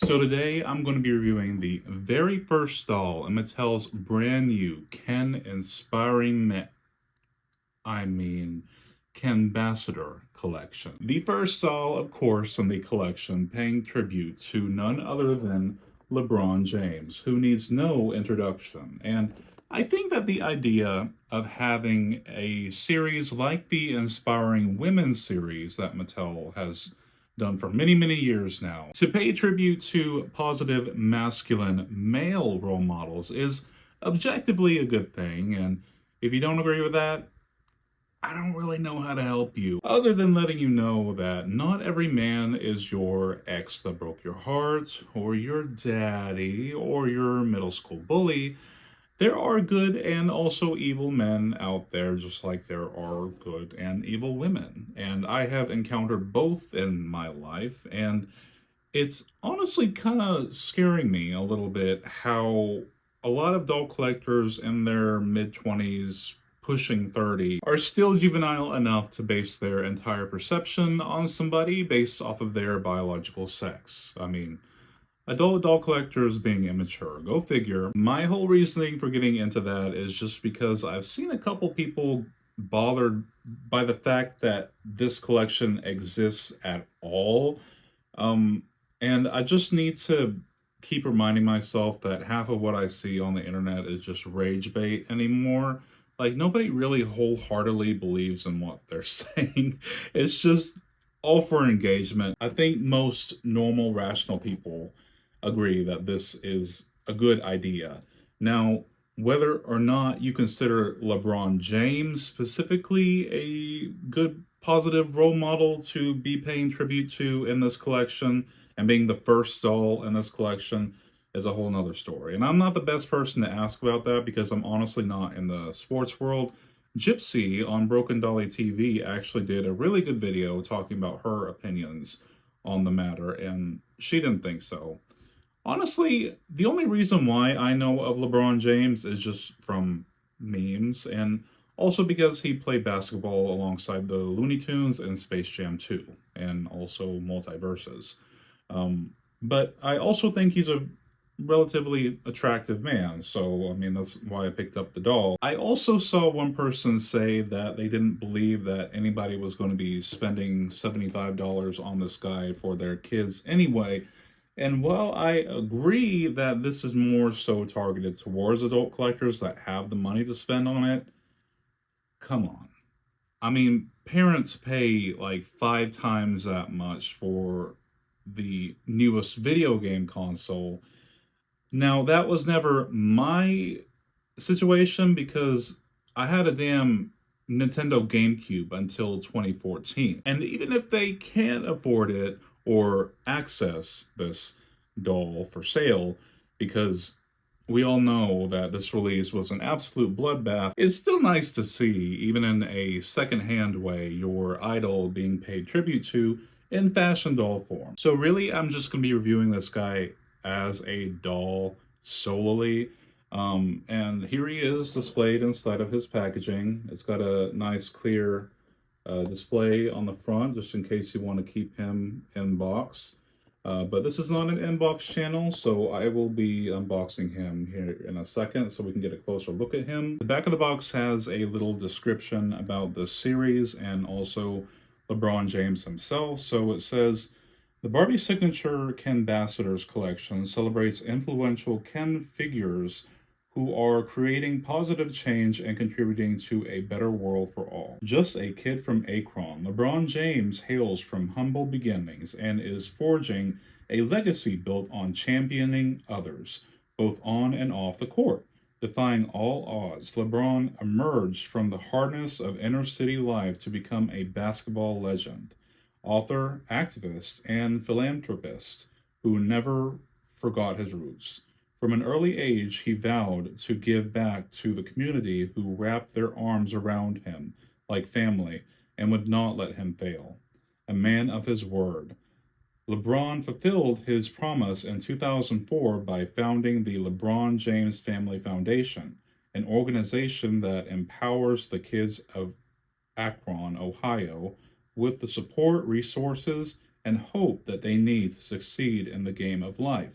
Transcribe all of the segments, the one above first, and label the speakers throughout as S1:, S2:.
S1: So today I'm going to be reviewing the very first doll in Mattel's brand new I mean Kenbassador collection. The first doll, of course, in the collection paying tribute to none other than LeBron James, who needs no introduction. And I think that the idea of having a series like the Inspiring Women series that Mattel has done for many, many years now, to pay tribute to positive masculine male role models is objectively a good thing. And if you don't agree with that, I don't really know how to help you, other than letting you know that not every man is your ex that broke your heart, or your daddy, or your middle school bully. There are good and also evil men out there, just like there are good and evil women. And I have encountered both in my life, and it's honestly kind of scaring me a little bit how a lot of doll collectors in their mid 20s, pushing 30, are still juvenile enough to base their entire perception on somebody based off of their biological sex. I mean, adult doll collectors being immature. Go figure. My whole reasoning for getting into that is just because I've seen a couple people bothered by the fact that this collection exists at all. Um, and I just need to keep reminding myself that half of what I see on the internet is just rage bait anymore. Like, nobody really wholeheartedly believes in what they're saying. It's just all for engagement. I think most normal, rational people agree that this is a good idea. Now, whether or not you consider LeBron James specifically a good positive role model to be paying tribute to in this collection and being the first doll in this collection is a whole nother story. And I'm not the best person to ask about that because I'm honestly not in the sports world. Gypsy on Broken Dolly TV actually did a really good video talking about her opinions on the matter, and she didn't think so. Honestly, the only reason why I know of LeBron James is just from memes, and also because he played basketball alongside the Looney Tunes and Space Jam 2, and also Multiverses. Um, but I also think he's a relatively attractive man, so I mean, that's why I picked up the doll. I also saw one person say that they didn't believe that anybody was going to be spending $75 on this guy for their kids anyway. And while I agree that this is more so targeted towards adult collectors that have the money to spend on it, come on. I mean, parents pay like 5 times that much for the newest video game console. Now, that was never my situation because I had a damn Nintendo GameCube until 2014. And even if they can't afford it or access this doll for sale, because we all know that this release was an absolute bloodbath, it's still nice to see, even in a secondhand way, your idol being paid tribute to in fashion doll form. So really, I'm just going to be reviewing this guy as a doll solely. And here he is displayed inside of his packaging. It's got a nice clear display on the front, just in case you want to keep him in box. But this is not an inbox channel, so I will be unboxing him here in a second so we can get a closer look at him. The back of the box has a little description about this series and also LeBron James himself. So it says, the Barbie Signature Kenbassadors collection celebrates influential Ken figures who are creating positive change and contributing to a better world for all. Just a kid from Akron, LeBron James hails from humble beginnings and is forging a legacy built on championing others, both on and off the court. Defying all odds, LeBron emerged from the hardness of inner city life to become a basketball legend, author, activist, and philanthropist who never forgot his roots. From an early age, he vowed to give back to the community who wrapped their arms around him like family and would not let him fail. A man of his word, LeBron fulfilled his promise in 2004 by founding the LeBron James Family Foundation, an organization that empowers the kids of Akron, Ohio, with the support, resources, and hope that they need to succeed in the game of life,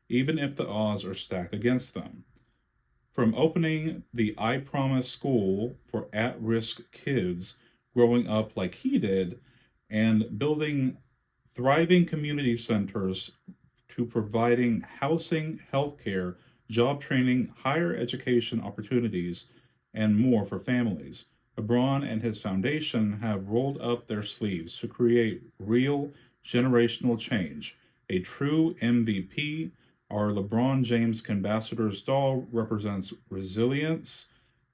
S1: even if the odds are stacked against them. From opening the I Promise school for at risk kids growing up like he did, and building thriving community centers to providing housing, healthcare, job training, higher education opportunities, and more for families. LeBron and his foundation have rolled up their sleeves to create real generational change. A true MVP, our LeBron James Kenbassador's doll represents resilience,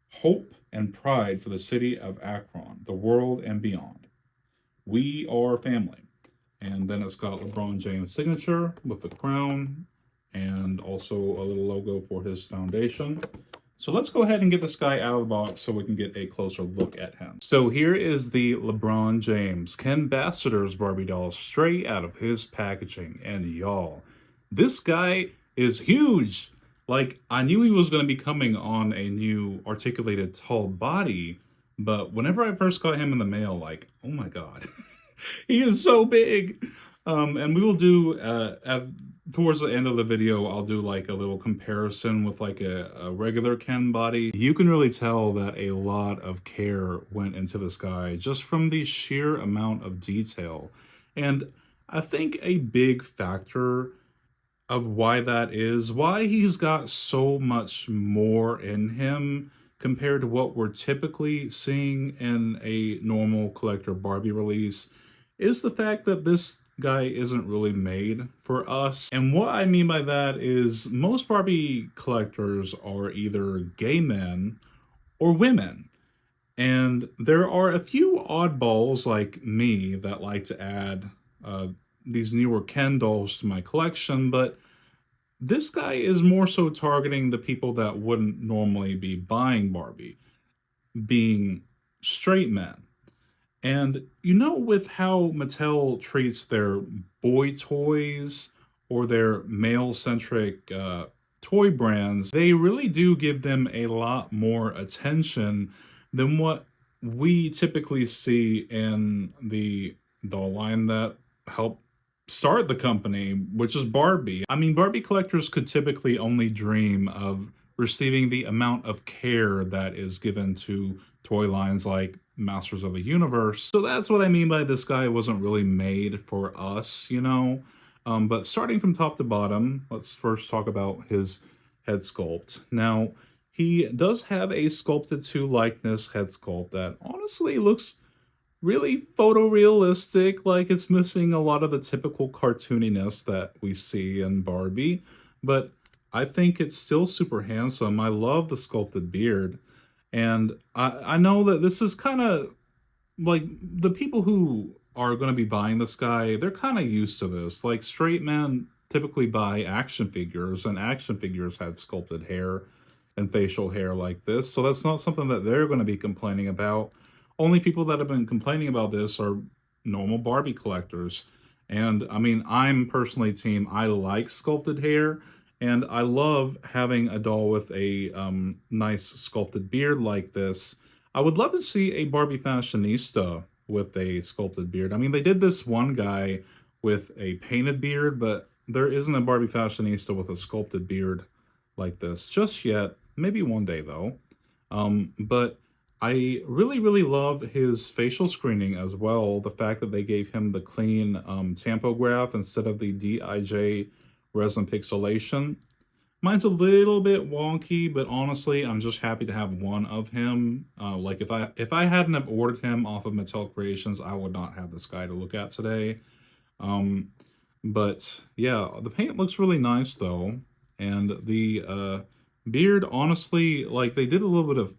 S1: hope, and pride for the city of Akron, the world, and beyond. We are family. And then it's got LeBron James' signature with the crown and also a little logo for his foundation. So let's go ahead and get this guy out of the box so we can get a closer look at him. So here is the LeBron James Kenbassador's Barbie doll straight out of his packaging. And y'all, this guy is huge. Like, I knew he was going to be coming on a new articulated tall body, but whenever I first got him in the mail, like, oh my God, he is so big. And we will do, towards the end of the video, I'll do like a little comparison with like a regular Ken body. You can really tell that a lot of care went into this guy just from the sheer amount of detail. And I think a big factor of why that is, why he's got so much more in him compared to what we're typically seeing in a normal collector Barbie release, is the fact that this guy isn't really made for us. And what I mean by that is most Barbie collectors are either gay men or women. And there are a few oddballs like me that like to add these newer Ken dolls to my collection, but this guy is more so targeting the people that wouldn't normally be buying Barbie, being straight men. And you know, with how Mattel treats their boy toys or their male-centric toy brands, they really do give them a lot more attention than what we typically see in the doll line that helped start the company, which is Barbie. I mean, Barbie collectors could typically only dream of receiving the amount of care that is given to toy lines like Masters of the Universe. So that's what I mean by this guy wasn't really made for us, you know? But starting from top to bottom, let's first talk about his head sculpt. Now, he does have a sculpted to likeness head sculpt that honestly looks really photorealistic, like it's missing a lot of the typical cartooniness that we see in Barbie, but I think it's still super handsome. I love the sculpted beard, and I know that this is kind of like the people who are going to be buying this guy, they're kind of used to this. Like straight men typically buy action figures, and action figures have sculpted hair and facial hair like this, so that's not something that they're going to be complaining about. Only people that have been complaining about this are normal Barbie collectors. And I mean, I'm personally team, I like sculpted hair, and I love having a doll with a nice sculpted beard like this. I would love to see a Barbie fashionista with a sculpted beard. I mean, they did this one guy with a painted beard, but there isn't a Barbie fashionista with a sculpted beard like this just yet. Maybe one day though. But I really, really love his facial screening as well. The fact that they gave him the clean tampograph instead of the DIJ resin pixelation. Mine's a little bit wonky, but honestly, I'm just happy to have one of him. Like if I hadn't have ordered him off of Mattel Creations, I would not have this guy to look at today. But yeah, the paint looks really nice though, and the beard, honestly, like they did a little bit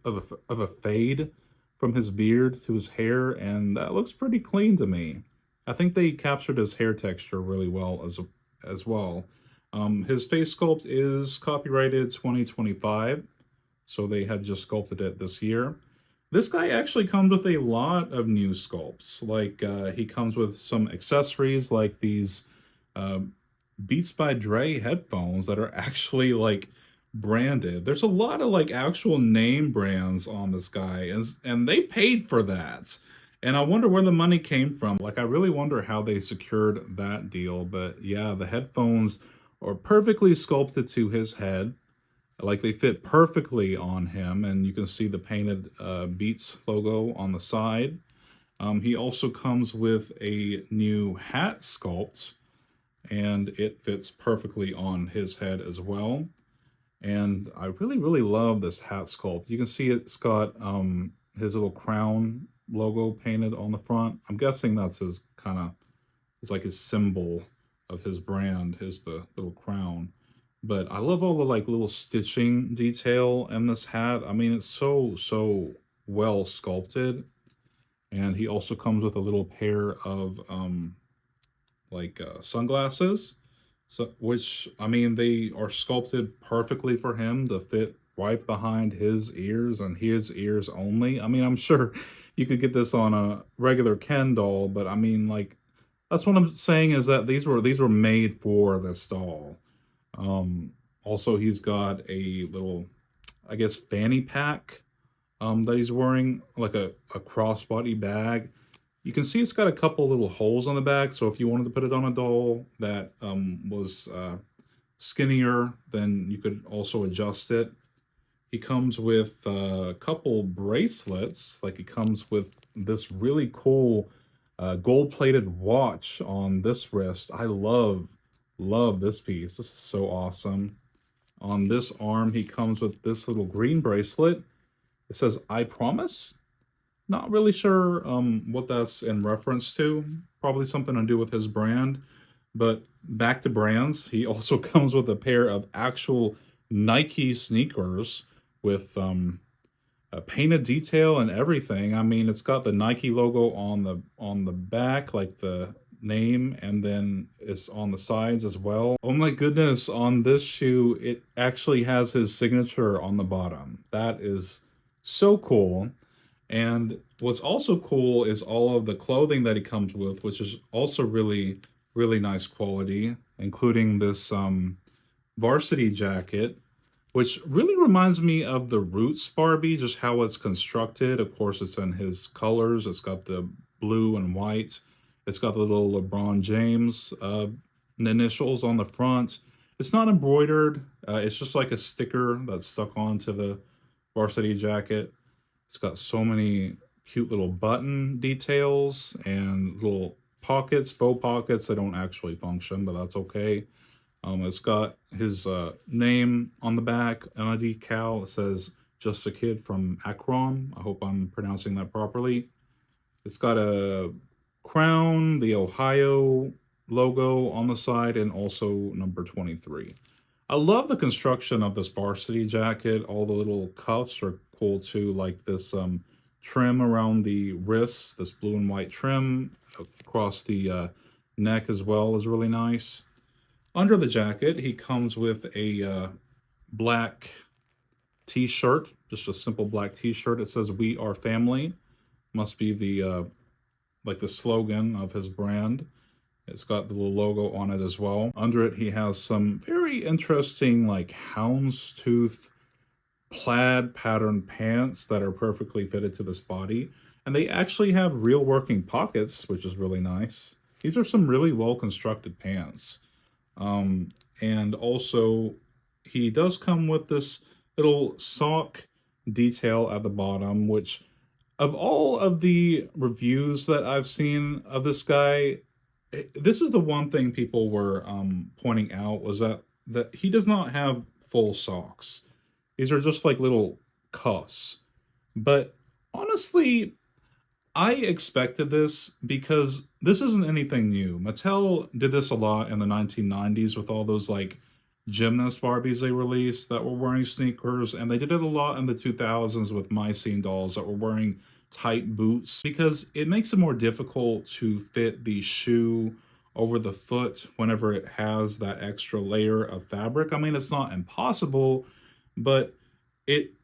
S1: of a fade from his beard to his hair, and that looks pretty clean to me. I think they captured his hair texture really well as well. His face sculpt is copyrighted 2025, so they had just sculpted it this year. This guy actually comes with a lot of new sculpts. Like he comes with some accessories like these Beats by Dre headphones that are actually like branded. There's a lot of like actual name brands on this guy, and they paid for that. And I wonder where the money came from. Like, I really wonder how they secured that deal. But yeah, the headphones are perfectly sculpted to his head. Like, they fit perfectly on him. And you can see the painted Beats logo on the side. He also comes with a new hat sculpt, and it fits perfectly on his head as well. And I really, really love this hat sculpt. You can see it's got his little crown logo painted on the front. I'm guessing that's his kind of, it's like his symbol of his brand, is the little crown. But I love all the like little stitching detail in this hat. I mean, it's so well sculpted. And he also comes with a little pair of sunglasses, so which I mean they are sculpted perfectly for him to fit right behind his ears and his ears only. I mean, I'm sure you could get this on a regular Ken doll, but I mean, like, that's what I'm saying, is that these were made for this doll. Um, Also, he's got a little, I guess, fanny pack that he's wearing, like a crossbody bag. You can see it's got a couple little holes on the back, so if you wanted to put it on a doll that was skinnier, then you could also adjust it. He comes with a couple bracelets, like he comes with this really cool gold-plated watch on this wrist. I love this piece. This is so awesome. On this arm, he comes with this little green bracelet. It says, "I promise." Not really sure what that's in reference to. Probably something to do with his brand. But back to brands, he also comes with a pair of actual Nike sneakers with a painted detail and everything. I mean, it's got the Nike logo on the back, like the name, and then it's on the sides as well. Oh my goodness, on this shoe, it actually has his signature on the bottom. That is so cool. And what's also cool is all of the clothing that he comes with, which is also really, really nice quality, including this varsity jacket, which really reminds me of the Roots Barbie, just how it's constructed. Of course, it's in his colors. It's got the blue and white. It's got the little LeBron James initials on the front. It's not embroidered. It's just like a sticker that's stuck onto the varsity jacket. It's got so many cute little button details and little pockets, faux pockets that don't actually function, but that's okay. It's got his name on the back and a decal. It says, "Just a kid from Akron." I hope I'm pronouncing that properly. It's got a crown, the Ohio logo on the side, and also number 23. I love the construction of this varsity jacket. All the little cuffs are cool too, like this trim around the wrists, this blue and white trim across the neck as well is really nice. Under the jacket, he comes with a black t-shirt, just a simple black t-shirt. It says, "We are family." Must be the like the slogan of his brand. It's got the little logo on it as well. Under it, he has some very interesting, like, houndstooth plaid pattern pants that are perfectly fitted to this body. And they actually have real working pockets, which is really nice. These are some really well constructed pants. And also, he does come with this little sock detail at the bottom, which, of all of the reviews that I've seen of this guy, this is the one thing people were pointing out, was that he does not have full socks. These are just like little cuffs. But honestly, I expected this because this isn't anything new. Mattel did this a lot in the 1990s with all those like gymnast Barbies they released that were wearing sneakers, and they did it a lot in the 2000s with Mycene dolls that were wearing tight boots, because it makes it more difficult to fit the shoe over the foot whenever it has that extra layer of fabric. I mean, it's not impossible, but it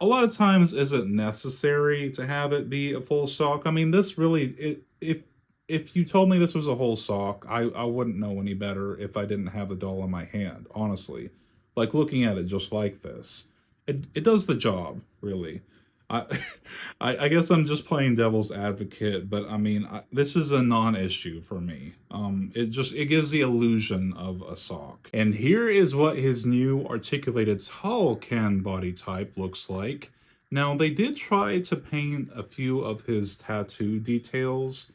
S1: a lot of times isn't necessary to have it be a full sock. I mean, this really, if you told me this was a whole sock, I wouldn't know any better if I didn't have the doll in my hand, honestly. Like, looking at it just like this, it does the job, really. I, I guess I'm just playing devil's advocate, but I mean, this is a non-issue for me. It gives the illusion of a sock. And here is what his new articulated tall can body type looks like. Now, they did try to paint a few of his tattoo details.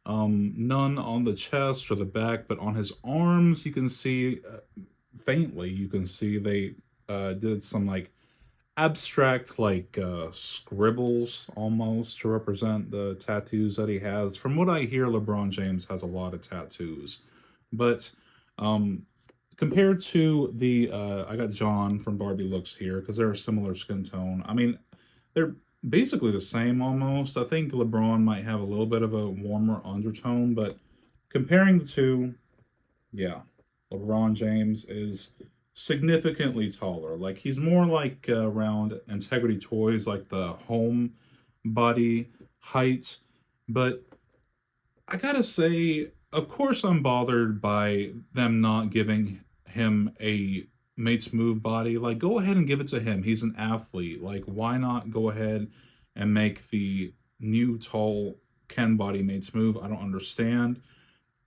S1: None on the chest or the back, but on his arms, you can see faintly, you can see they did some like abstract like scribbles almost to represent the tattoos that he has. From what I hear, LeBron James has a lot of tattoos, but um compared to the I got John from Barbie looks here because they're a similar skin tone. I mean, they're basically the same almost. I think LeBron might have a little bit of a warmer undertone, but comparing the two, yeah, LeBron James is significantly taller. Like he's more like around Integrity Toys, like the home body height. But I gotta say, of course, I'm bothered by them not giving him a Mates Move body. Like, go ahead and give it to him. He's an athlete. Like, why not go ahead and make the new tall Ken body Mates Move? I don't understand.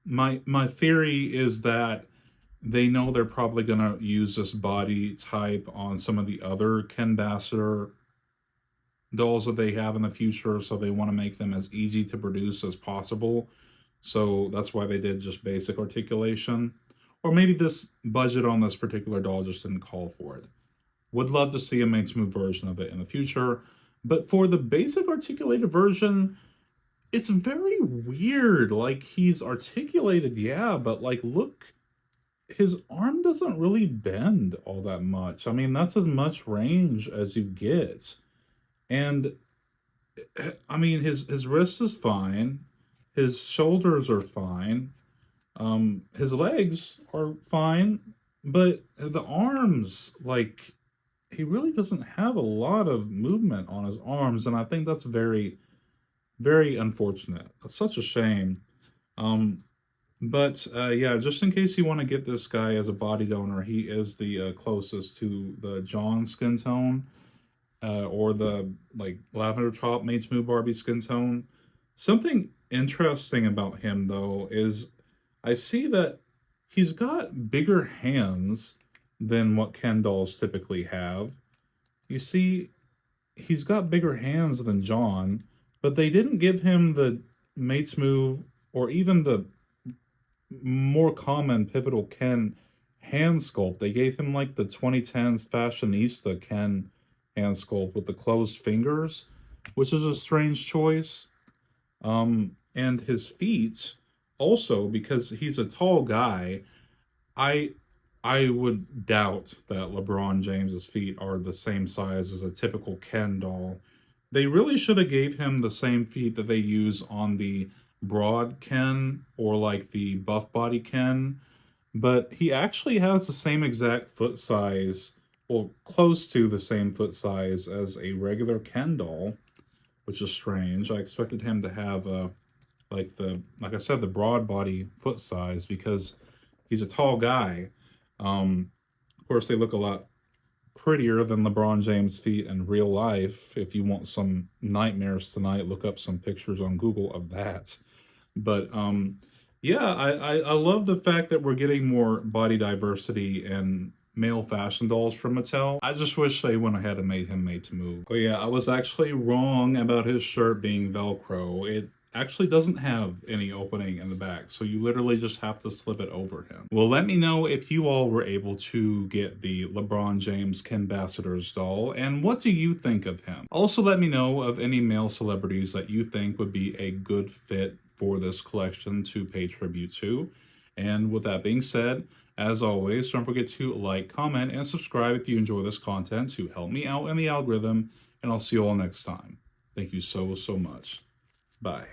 S1: My theory is that they know they're probably going to use this body type on some of the other Kenbassador dolls that they have in the future, so they want to make them as easy to produce as possible. So that's why they did just basic articulation. Or maybe this budget on this particular doll just didn't call for it. Would love to see a Mates Move version of it in the future. But for the basic articulated version, it's very weird. Like, he's articulated, yeah, but like, look, his arm doesn't really bend all that much. I mean, that's as much range as you get. And I mean, his wrist is fine. His shoulders are fine. His legs are fine, but the arms, like, he really doesn't have a lot of movement on his arms, and I think that's very, very unfortunate. It's such a shame. But yeah, just in case you want to get this guy as a body donor, he is the closest to the John skin tone, or the like lavender top Mates Move Barbie skin tone. Something interesting about him though is I see that he's got bigger hands than what Ken dolls typically have. You see, he's got bigger hands than John, but they didn't give him the Mates Move or even the more common pivotal Ken hand sculpt. They gave him like the 2010s fashionista Ken hand sculpt with the closed fingers, which is a strange choice. And his feet also, because he's a tall guy, I would doubt that LeBron James's feet are the same size as a typical Ken doll. They really should have gave him the same feet that they use on the broad Ken or like the buff body Ken, but he actually has the same exact foot size, or close to the same foot size as a regular Ken doll, which is strange. I expected him to have like I said, the broad body foot size because he's a tall guy. Of course, they look a lot prettier than LeBron James' feet in real life. If you want some nightmares tonight, look up some pictures on Google of that. But yeah, I love the fact that we're getting more body diversity and male fashion dolls from Mattel. I just wish they went ahead and made him Mates Move. But yeah, I was actually wrong about his shirt being Velcro. It actually doesn't have any opening in the back, so you literally just have to slip it over him. Well, let me know if you all were able to get the LeBron James Kenbassador's doll, and what do you think of him? Also, let me know of any male celebrities that you think would be a good fit for this collection to pay tribute to. And with that being said, as always, don't forget to like, comment, and subscribe if you enjoy this content to help me out in the algorithm, and I'll see you all next time. Thank you so, so much. Bye.